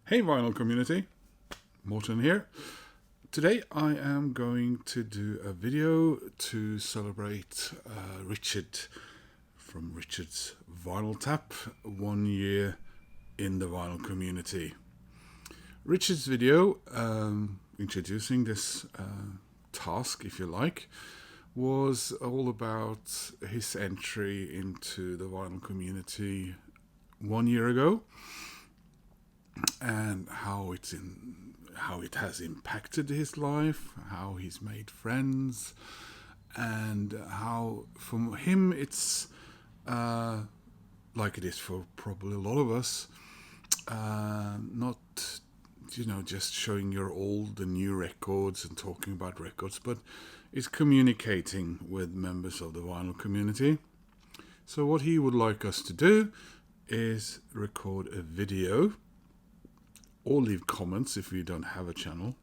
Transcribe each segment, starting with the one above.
Hey Vinyl community, Morton here. Today I am going to do a video to celebrate Richard from Richard's Vinyl Tap 1 year in the vinyl community. Richard's video introducing this task, if you like, was all about his entry into the vinyl community 1 year ago and how it has impacted his life, how he's made friends, and how for him it's like it is for probably a lot of us, not just showing your old and new records and talking about records, but it's communicating with members of the vinyl community. So what he would like us to do is record a video or leave comments if you don't have a channel,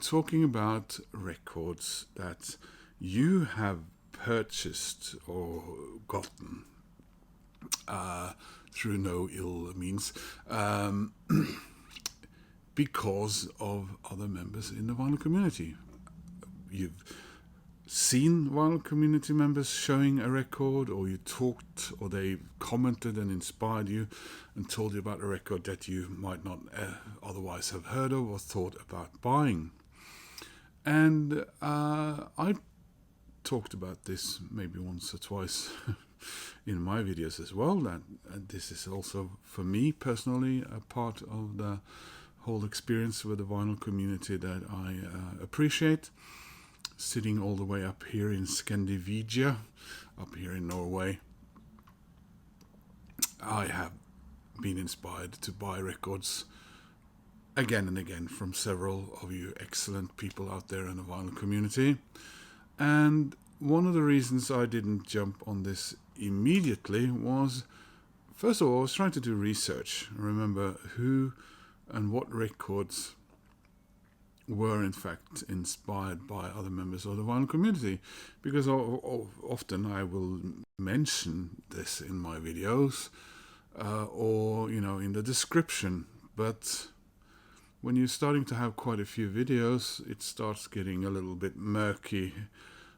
talking about records that you have purchased or gotten through no ill means, because of other members in the vinyl community. You've seen vinyl community members showing a record, or you talked, or they commented and inspired you and told you about a record that you might not otherwise have heard of or thought about buying. And I talked about this maybe once or twice in my videos as well, that this is also for me personally a part of the whole experience with the vinyl community that I appreciate. Sitting all the way up here in Scandinavia, up here in Norway, I have been inspired to buy records again and again from several of you excellent people out there in the vinyl community. And one of the reasons I didn't jump on this immediately was, first of all, I was trying to do research, remember who and what records were in fact inspired by other members of the vinyl community, because often I will mention this in my videos or in the description, but when you're starting to have quite a few videos it starts getting a little bit murky.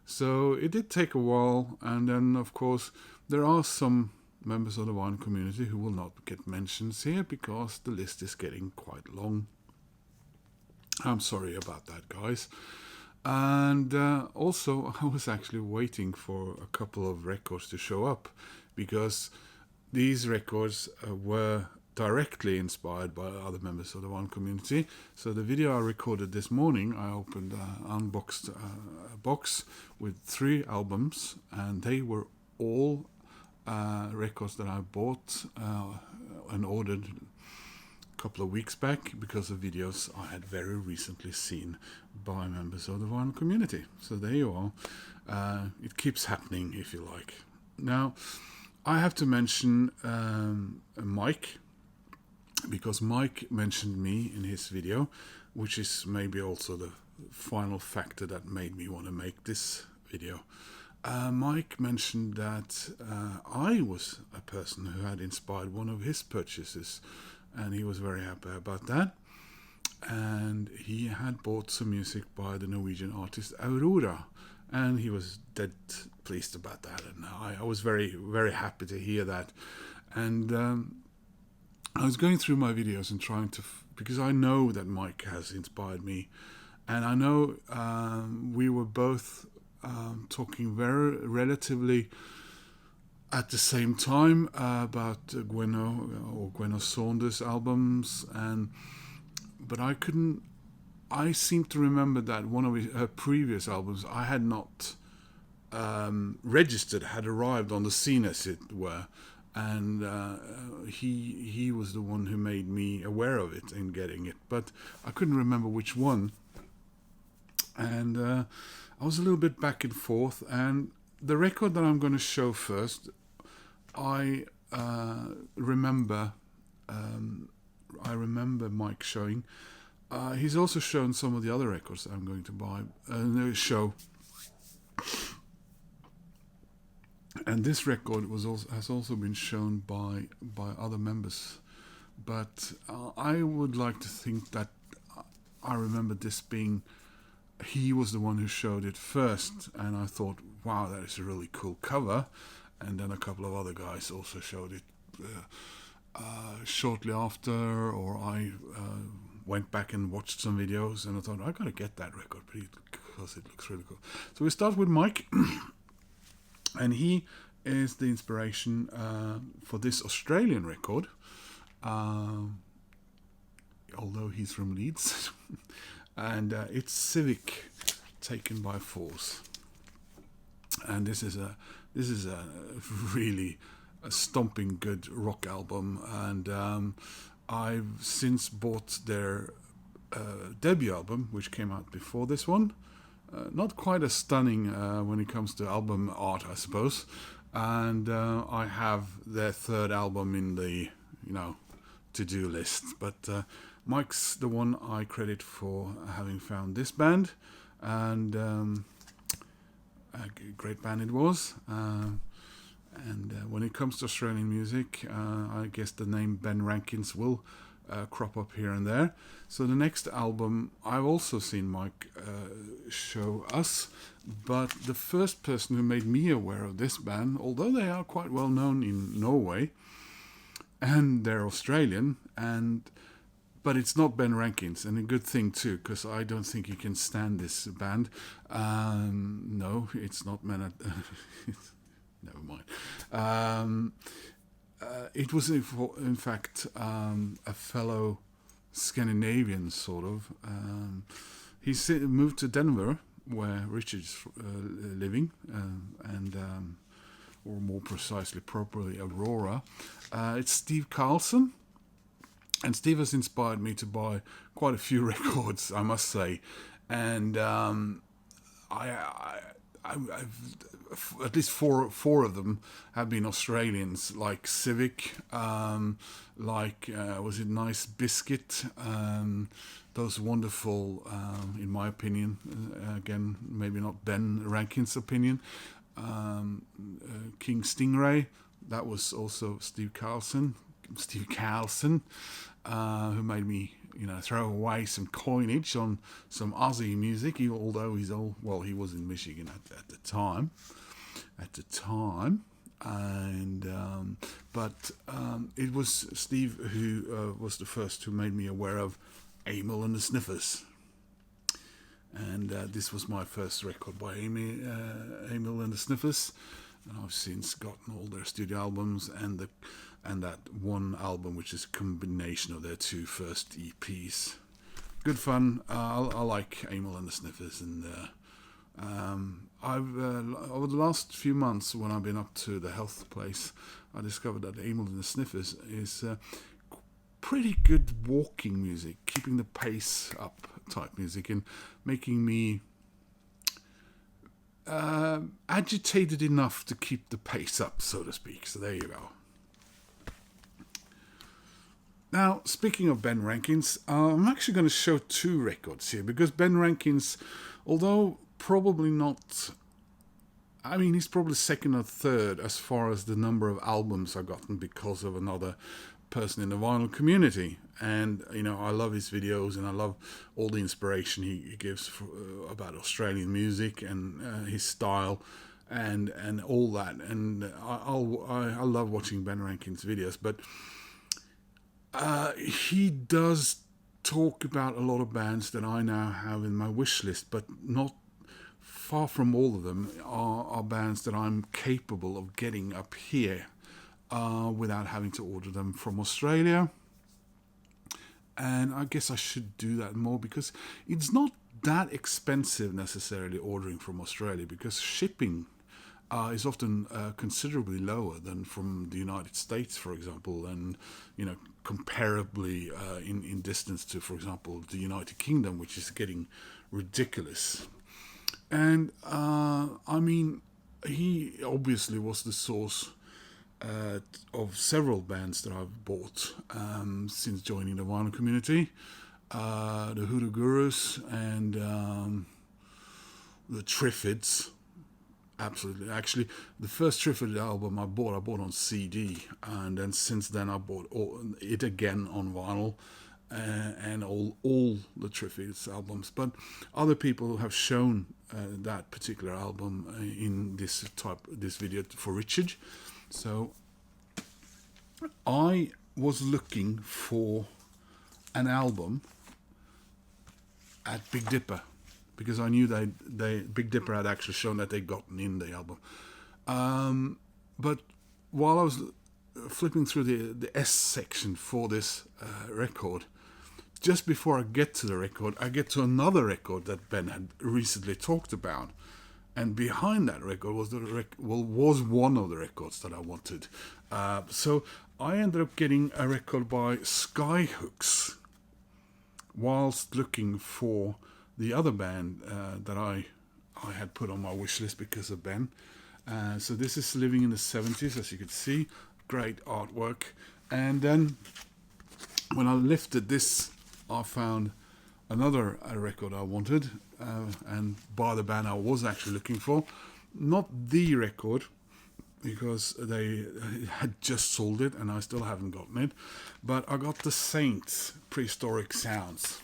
So it did take a while, and then of course there are some members of the vinyl community who will not get mentioned here because the list is getting quite long. I'm sorry about that, guys. And also, I was actually waiting for a couple of records to show up, because these records were directly inspired by other members of the vinyl community. So the video I recorded this morning, I opened, unboxed a box with 3 albums, and they were all records that I bought and ordered couple of weeks back because of videos I had very recently seen by members of the vinyl community. So there you are. It keeps happening, if you like. Now, I have to mention Mike, because Mike mentioned me in his video, which is maybe also the final factor that made me want to make this video. Mike mentioned that I was a person who had inspired one of his purchases, and he was very happy about that. And he had bought some music by the Norwegian artist Aurora, and he was dead pleased about that, and I was very, very happy to hear that. And I was going through my videos and trying to, because I know that Mike has inspired me, and I know we were both talking very relatively at the same time about Gwen Saunders albums, but I seem to remember that one of her previous albums I had not registered, had arrived on the scene, as it were, and he was the one who made me aware of it and getting it, but I couldn't remember which one, and I was a little bit back and forth. And the record that I'm going to show first, I remember Mike showing. He's also shown some of the other records that I'm going to show. And this record has also been shown by other members but I would like to think that I remember this being, he was the one who showed it first, and I thought, wow, that is a really cool cover. And then a couple of other guys also showed it shortly after, or I went back and watched some videos, and I thought, I gotta get that record because it looks really cool. So we start with Mike, and he is the inspiration for this Australian record, although he's from Leeds. And it's Civic, Taken by Force. And this is a really a stomping good rock album, and I've since bought their debut album, which came out before this one. Not quite as stunning when it comes to album art, I suppose. And I have their third album in the to-do list. But Mike's the one I credit for having found this band, and a great band it was. And when it comes to Australian music, I guess the name Ben Rankins will crop up here and there. So the next album I've also seen Mike show us, but the first person who made me aware of this band, although they are quite well known in Norway, and they're Australian, but it's not Ben Rankins, and a good thing too, because I don't think you can stand this band. No, it's not Men. Never mind. It was in fact a fellow Scandinavian sort of. He moved to Denver, where Richard's living, or more precisely, properly, Aurora. It's Steve Carlson. And Steve has inspired me to buy quite a few records, I must say. And I've at least four of them have been Australians, like Civic, was it Nice Biscuit, those wonderful, in my opinion, again, maybe not Ben Rankin's opinion, King Stingray, that was also Steve Carlson, who made me, throw away some coinage on some Aussie music. Although he was in Michigan at the time, and but it was Steve who was the first who made me aware of Emil and the Sniffers. And this was my first record by Emil and the Sniffers, and I've since gotten all their studio albums and that one album, which is a combination of their two first EPs. Good fun. I like Emil and the Sniffers, and I've over the last few months, when I've been up to the health place, I discovered that Emil and the Sniffers is pretty good walking music, keeping the pace up type music, and making me agitated enough to keep the pace up, so to speak. So there you go. Now, speaking of Ben Rankins, I'm actually going to show two records here, because Ben Rankins, although probably not, he's probably second or third as far as the number of albums I've gotten because of another person in the vinyl community. And, I love his videos, and I love all the inspiration he gives about Australian music and his style and all that. And I love watching Ben Rankins' videos, but he does talk about a lot of bands that I now have in my wish list, but not far from all of them are bands that I'm capable of getting up here without having to order them from Australia. And I guess I should do that more, because it's not that expensive necessarily ordering from Australia, because shipping is often considerably lower than from the United States, for example, and comparably in distance to, for example, the United Kingdom, which is getting ridiculous. And he obviously was the source of several bands that I've bought since joining the vinyl community, the Hoodoo Gurus and the Triffids, Absolutely. Actually, the first Triffitt album I bought on CD, and then since then I bought it again on vinyl, and all the Triffitt albums. But other people have shown that particular album in this video for Richard. So I was looking for an album at Big Dipper, because I knew they Big Dipper had actually shown that they'd gotten in the album. But while I was flipping through the S section for this record, just before I get to the record, I get to another record that Ben had recently talked about. And behind that record was was one of the records that I wanted. So I ended up getting a record by Skyhooks whilst looking for the other band that I had put on my wish list because of Ben. So this is Living in the 70s, as you can see. Great artwork. And then when I lifted this, I found another record I wanted, and by the band I was actually looking for. Not the record, because they had just sold it and I still haven't gotten it, but I got the Saints Prehistoric Sounds.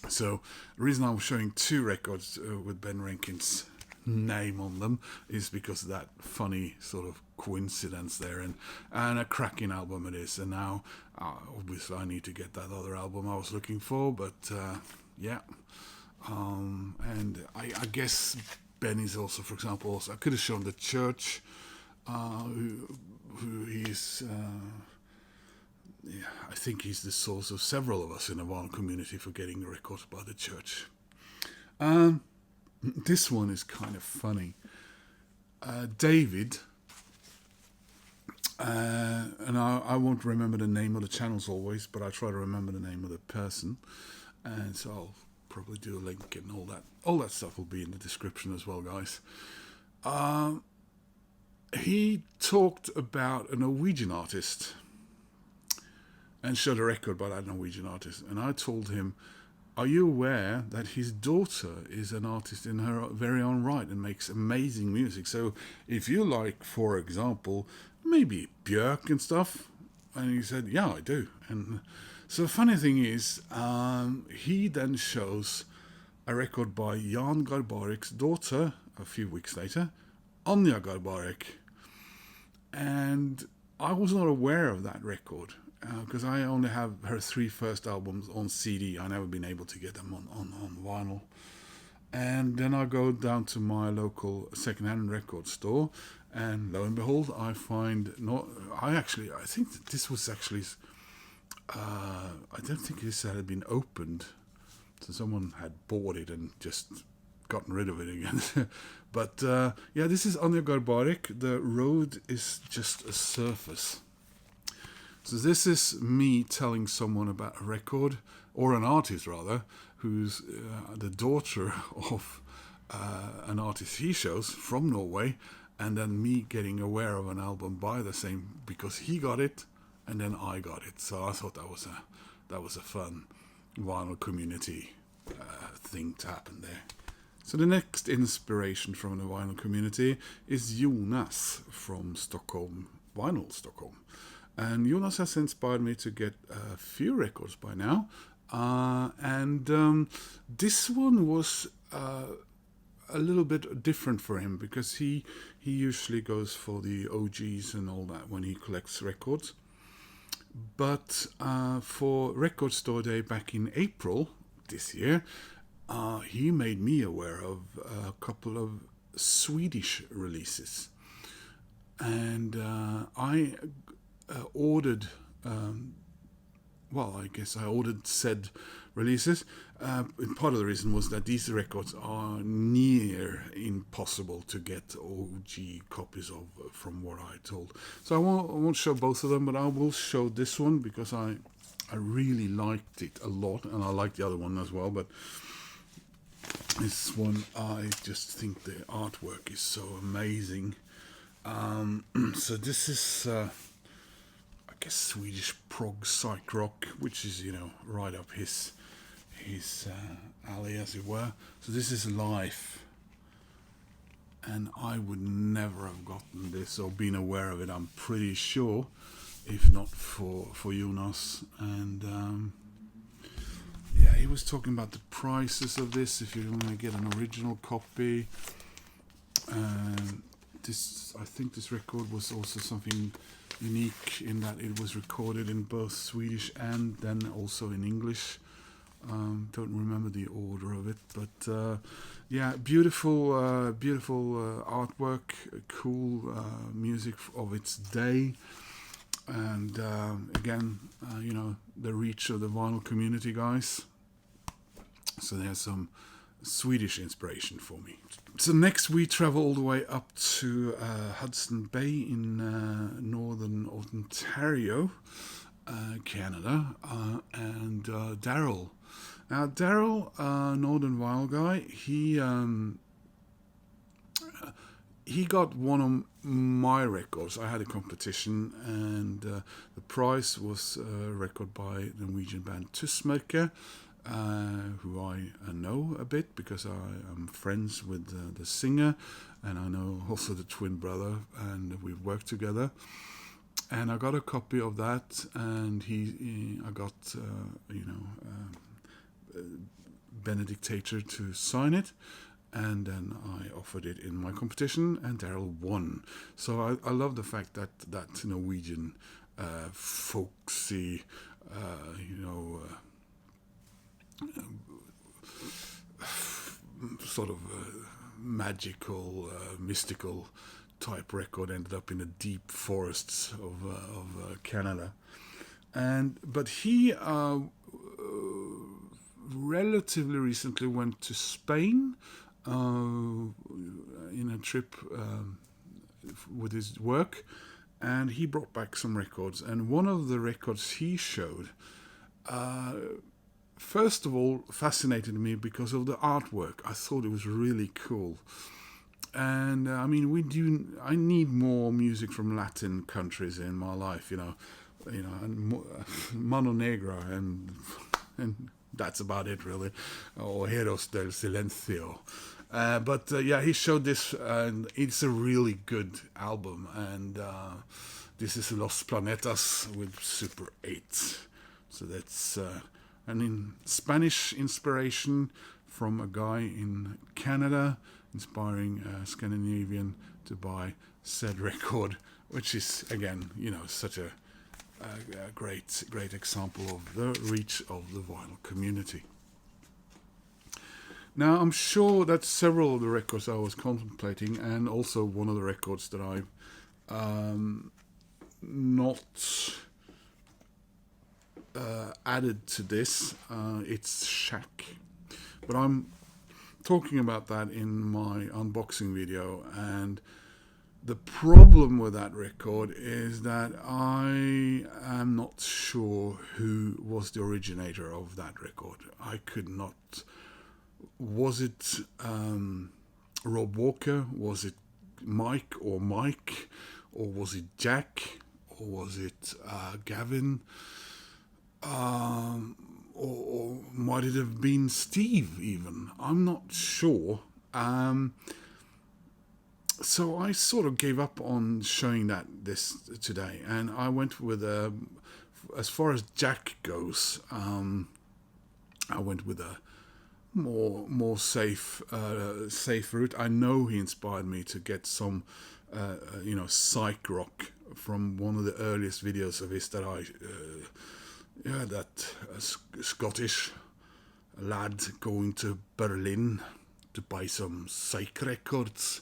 So the reason I'm showing two records with Ben Rankin's name on them is because of that funny sort of coincidence there, and a cracking album it is. And now obviously I need to get that other album I was looking for, but yeah. And I guess Ben is also, for example, I could have shown The Church, who he's, I think he's the source of several of us in the vinyl community for getting records by The Church. This one is kind of funny. David, and I won't remember the name of the channels always, but I try to remember the name of the person, and so I'll probably do a link and all that. All that stuff will be in the description as well, guys. He talked about a Norwegian artist and showed a record by that Norwegian artist, and I told him, are you aware that his daughter is an artist in her very own right and makes amazing music? So if you like, for example, maybe Björk and stuff. And he said, yeah, I do. And so the funny thing is, he then shows a record by Jan Garbarik's daughter a few weeks later, Anja Garbarek. And I was not aware of that record, because I only have her three first albums on CD. I've never been able to get them on vinyl. And then I go down to my local second-hand record store, and lo and behold, I find I think this was actually, I don't think this had been opened, so someone had bought it and just gotten rid of it again. But yeah, this is Anja Garbarek. The Road is Just a Surface. So this is me telling someone about a record, or an artist rather, who's the daughter of an artist he shows from Norway, and then me getting aware of an album by the same, because he got it and then I got it. So I thought that was a fun vinyl community thing to happen there. So the next inspiration from the vinyl community is Jonas from Stockholm, Vinyl Stockholm. And Jonas has inspired me to get a few records by now. And this one was a little bit different for him, because he usually goes for the OGs and all that when he collects records. But for Record Store Day back in April this year, he made me aware of a couple of Swedish releases. And I ordered, I guess I ordered said releases. Part of the reason was that these records are near impossible to get OG copies of, from what I told. So I won't show both of them, but I will show this one because I really liked it a lot, and I like the other one as well. But this one, I just think the artwork is so amazing. So this is, I guess, Swedish prog psych rock, which is, right up his alley, as it were. So this is Life, and I would never have gotten this or been aware of it, I'm pretty sure, if not for Jonas. And yeah, he was talking about the prices of this if you want to get an original copy. I think this record was also something unique in that it was recorded in both Swedish and then also in English. Don't remember the order of it, but yeah, beautiful artwork, cool music of its day, and again, the reach of the vinyl community, guys. So there's some Swedish inspiration for me. So next we travel all the way up to Hudson Bay in northern Ontario, Canada, and Darryl. Now Darryl, Northern Vinyl guy, he got one of my records. I had a competition, and the prize was a record by the Norwegian band Tusmørke, who I know a bit because I am friends with the singer, and I know also the twin brother, and we've worked together. And I got a copy of that, and I got Benedict Tater to sign it, and then I offered it in my competition, and Darryl won. So I love the fact that Norwegian folksy, sort of magical, mystical type record ended up in the deep forests of Canada. But he relatively recently went to Spain in a trip with his work, and he brought back some records. And one of the records he showed, first of all, fascinated me because of the artwork. I thought it was really cool. And I mean, I need more music from Latin countries in my life, and Mano Negra, and that's about it, really. Or Heroes del Silencio. But yeah, he showed this, and it's a really good album. And this is Los Planetas with Super 8. So that's in Spanish inspiration from a guy in Canada, inspiring Scandinavian to buy said record, which is, again, such a great example of the reach of the vinyl community. Now, I'm sure that several of the records I was contemplating, and also one of the records that I've not added to this, it's Shack. But I'm talking about that in my unboxing video, and the problem with that record is that I am not sure who was the originator of that record. I could not. Was it Rob Walker? Was it Mike? Or was it Jack? Or was it Gavin? Or might it have been Steve even? I'm not sure. So I sort of gave up on showing this today, and I went with as far as Jack goes, I went with a more safe route. I know he inspired me to get some psych rock from one of the earliest videos of his that Scottish lad going to Berlin to buy some psych records.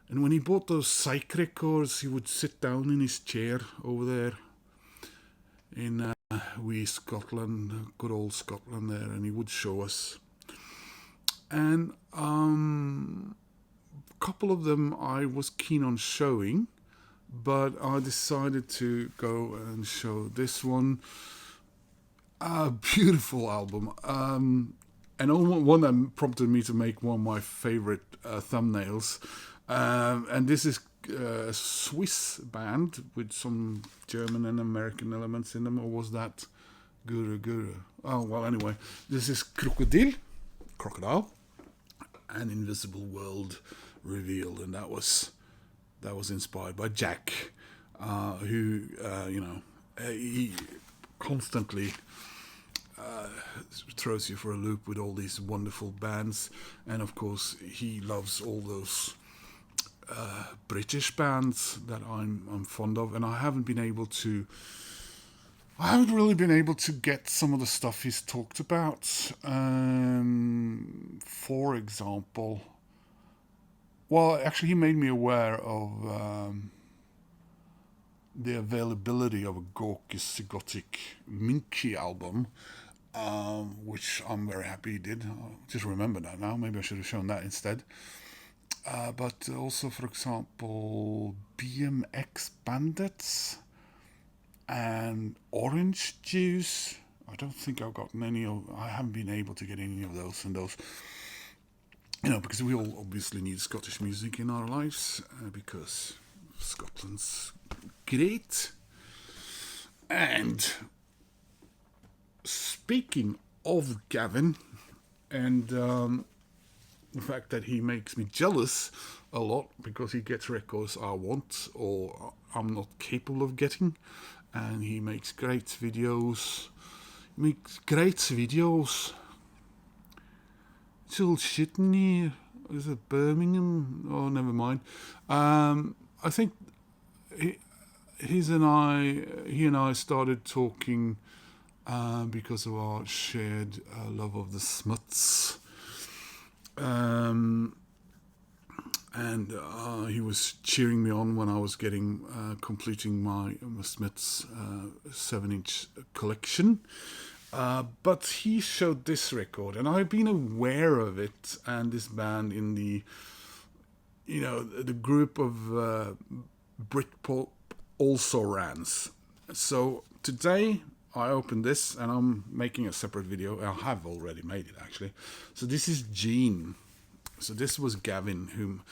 And when he bought those psych records, he would sit down in his chair over there in wee Scotland, good old Scotland there, and he would show us. And a couple of them I was keen on showing, but I decided to go and show this one. A beautiful album, and one that prompted me to make one of my favorite thumbnails. And this is a Swiss band with some German and American elements in them, or was that Guru? Oh, well, anyway, this is Crocodile, An Invisible World revealed, and that was inspired by Jack, who he constantly throws you for a loop with all these wonderful bands, and of course he loves all those British bands that I'm fond of, and I haven't really been able to get some of the stuff he's talked about. For example, well, actually, he made me aware of the availability of a Gorky Gothic Minky album, which I'm very happy he did. I just remember that now. Maybe I should have shown that instead. But also, for example, BMX Bandits and Orange Juice. I don't think I've gotten I haven't been able to get any of those. And those, because we all obviously need Scottish music in our lives, because Scotland's great. And speaking of Gavin, and the fact that he makes me jealous a lot because he gets records I want or I'm not capable of getting, and he makes great videos. It's all shit in here. Is it Birmingham? Oh, never mind. I think he and I started talking because of our shared love of the Smuts. And he was cheering me on when I was completing my Smiths 7-inch collection. But he showed this record, and I've been aware of it and this band in the group of Britpop also rans. So today I opened this, and I'm making a separate video. I have already made it, actually. So this is Gene. So this was Gavin, who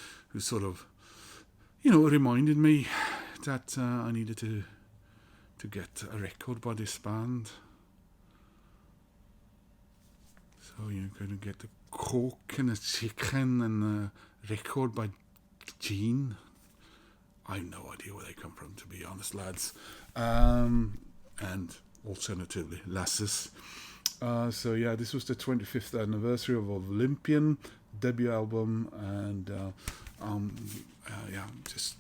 sort of, reminded me that I needed to get a record by this band. So you're going to get the Coke and a Chicken and a record by Gene. I have no idea where they come from, to be honest, lads. And alternatively, lasses. So yeah, this was the 25th anniversary of Olympian debut album, and just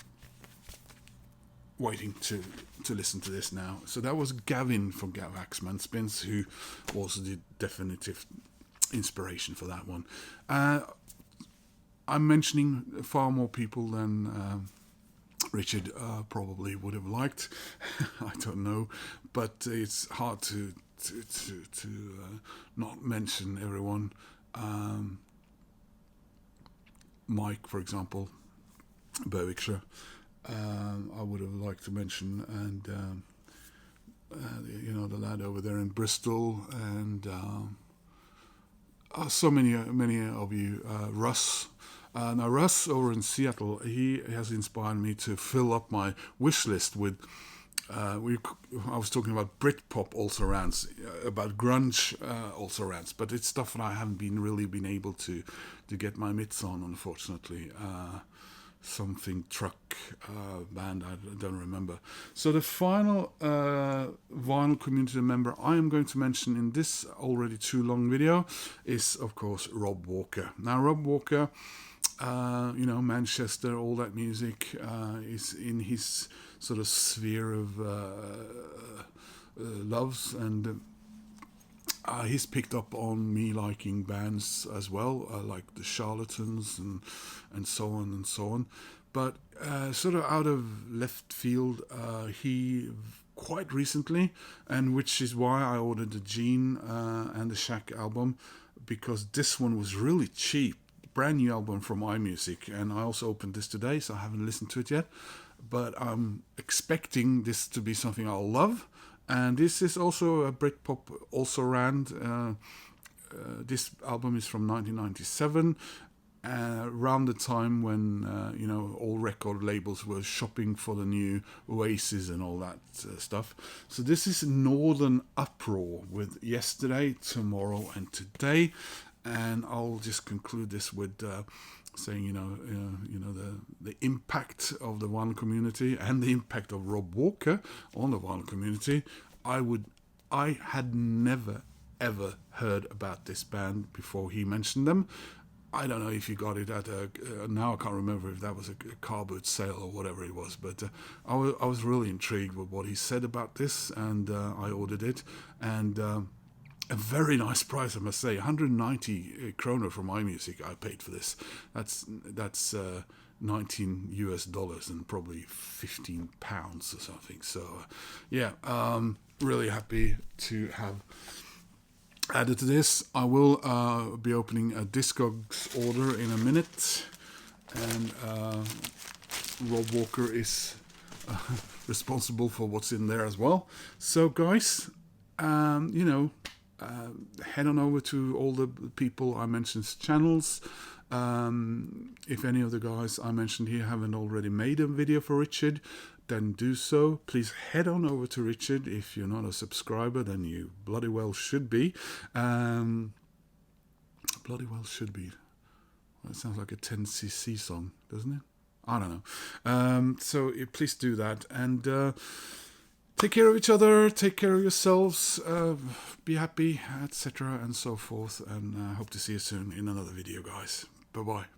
waiting to listen to this now. So that was Gavin from Gavaxman Spins, who was the definitive inspiration for that one. I'm mentioning far more people than Richard probably would have liked. I don't know, but it's hard to not mention everyone. Mike, for example, Berwickshire, I would have liked to mention, and the lad over there in Bristol, and so many of you, Russ. Now, Russ over in Seattle, he has inspired me to fill up my wish list with. I was talking about Britpop also rants, about grunge also rants, but it's stuff that I haven't really been able to get my mitts on, unfortunately. Something truck band, I don't remember. So the final vinyl community member I am going to mention in this already too long video is, of course, Rob Walker. Now, Rob Walker, Manchester, all that music is in his sort of sphere of loves, and he's picked up on me liking bands as well, like the Charlatans and so on and so on. But sort of out of left field, he quite recently, and which is why I ordered the Gene and the Shack album, because this one was really cheap. Brand new album from iMusic, and I also opened this today, so I haven't listened to it yet, but I'm expecting this to be something I'll love. And this is also a Britpop also ran. This album is from 1997, around the time when all record labels were shopping for the new Oasis and all that stuff. So this is Northern Uproar with Yesterday, Tomorrow and Today. And I'll just conclude this with saying, the impact of the vinyl community and the impact of Rob Walker on the vinyl community. I had never ever heard about this band before he mentioned them. I don't know if you got it at now I can't remember if that was a car boot sale or whatever it was, but I was really intrigued with what he said about this, and I ordered it, and a very nice price, I must say. 190 kroner from iMusic I paid for this. That's $19 US and probably 15 pounds or something. So really happy to have added to this. I will be opening a Discogs order in a minute, and Rob Walker is responsible for what's in there as well. So guys, head on over to all the people I mentioned's channels. If any of the guys I mentioned here haven't already made a video for Richard, then do so. Please head on over to Richard. If you're not a subscriber, then you bloody well should be. Bloody well should be. Well, it sounds like a 10cc song, doesn't it? I don't know. So please do that, and take care of each other, take care of yourselves, be happy, etc. and so forth. And hope to see you soon in another video, guys. Bye-bye.